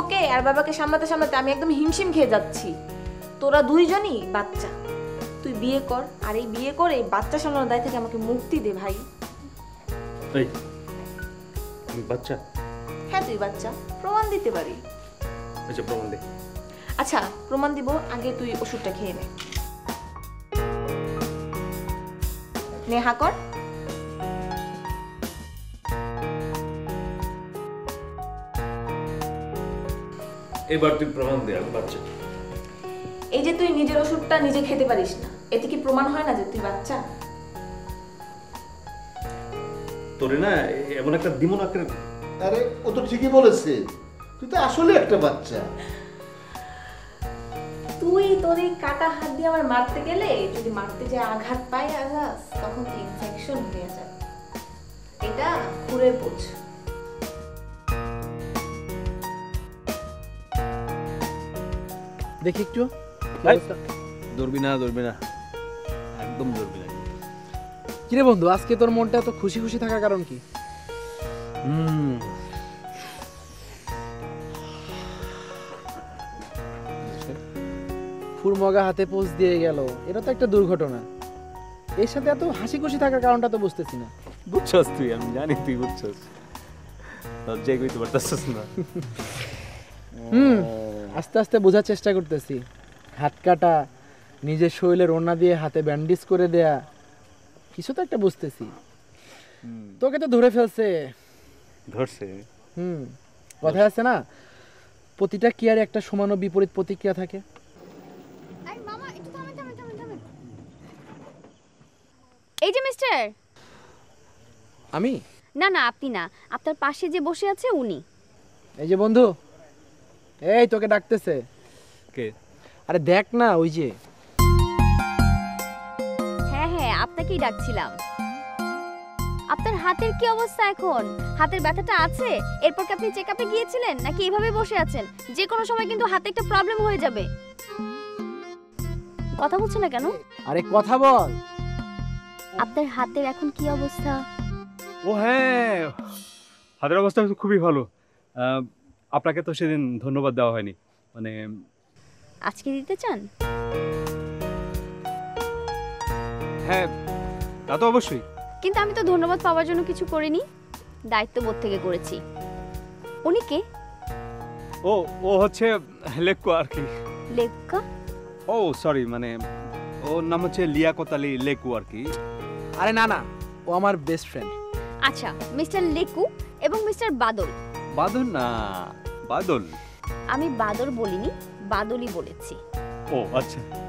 বউকে আর বাবাকে সামলাতে সামলাতে আমি একদম হিমশিম খেয়ে যাচ্ছি। তোরা দুইজনই বাচ্চা, তুই বিয়ে কর, আর এই বিয়ে করে এই বাচ্চা সামলানোর দায় থেকে আমাকে মুক্তি দে ভাই। এই বাচ্চা? হ্যাঁ তুই বাচ্চা, প্রমাণ দিতে পারি। আচ্ছা প্রমাণ দে। আচ্ছা প্রমাণ দিব, আগে তুই ওষুধটা খেয়ে নে। নেহা কর। এবার তুই প্রমাণ দে আমি বাচ্চা। এই যে তুই নিজের ওষুধটা নিজে খেতে পারিস না, এতে কি প্রমাণ হয় না যে তুই বাচ্চা? তোরে না এমন একটা দিমন আকারে। আরে ও তো ঠিকই বলেছে, তুই তো আসলে একটা বাচ্চা। তুই তোর এই কাটা হাত দিয়ে আমার মারতে গেলে যদি মারতে যায় আঘাত পায় আঘাত, তখন কি ইনফেকশন হয়ে যায়। এটা ঘুরে পোছ। দেখি একটু। ধরবি না একদম ধরবি না। কিরে বন্ধু, আজকে তোর মনটা এত খুশি খুশি থাকার কারণ কি? ফুরমগা হাতে পোজ দিয়ে গেল, এটা তো একটা দুর্ঘটনা। এর সাথে এত হাসি খুশি থাকার কারণটা তো বুঝতেছি না। বুঝছস তুই, আমি জানি তুই বুঝছস, লজ্জায় কইতে পারতাছস না। আস্তে আস্তে বোঝার চেষ্টা করতেছি। হাত কাটা, নিজের শরীরের ওড়না দিয়ে হাতে ব্যান্ডেজ করে দেয়া, কিছু তো একটা বুঝতেছি। তোকে তো ধরে ফেলছে। ধরছে? কথা আছে না, প্রতিটা ক্রিয়ার একটা সমান ও বিপরীত প্রতিক্রিয়া থাকে। এই যে মিস্টার। আমি? না না আপনি না, আপনার পাশে যে বসে আছে উনি। এই যে বন্ধু, এই তোকে ডাকতেছে। কে? আরে দেখ না, ওই যে। হ্যাঁ হ্যাঁ আপনাকেই ডাকছিলাম। আপনার হাতের কি অবস্থা এখন? হাতের ব্যথাটা আছে? এরপর কি আপনি চেকআপে গিয়েছিলেন নাকি এইভাবে বসে আছেন? যে কোনো সময় কিন্তু হাতে একটা প্রবলেম হয়ে যাবে। কথা বলছেন না কেন? আরে কথা বল। আপনার হাতের এখন কি অবস্থা? ও হ্যাঁ, হাতের অবস্থা খুবই ভালো। আপনাকে তো সেদিন ধন্যবাদ দেওয়া হয়নি, মানে আজকে দিতে চান? হ্যাঁ তা তো অবশ্যই। কিন্তু আমি তো ধন্যবাদ পাওয়ার জন্য কিছু করিনি, দায়িত্ববোধ থেকে করেছি। উনি কে? ও হচ্ছে লেক্কু আর কি। লেক্কা? ও সরি, মানে ওর নাম হচ্ছে লিয়াকত আলী লেকু আর কি। আরে না না, ও আমার বেস্ট ফ্রেন্ড। আচ্ছা, মিস্টার লেকু এবং মিস্টার বাদল। বাদল না, বাদল। আমি বাদল বলিনি, বাদলই বলেছি। ও আচ্ছা।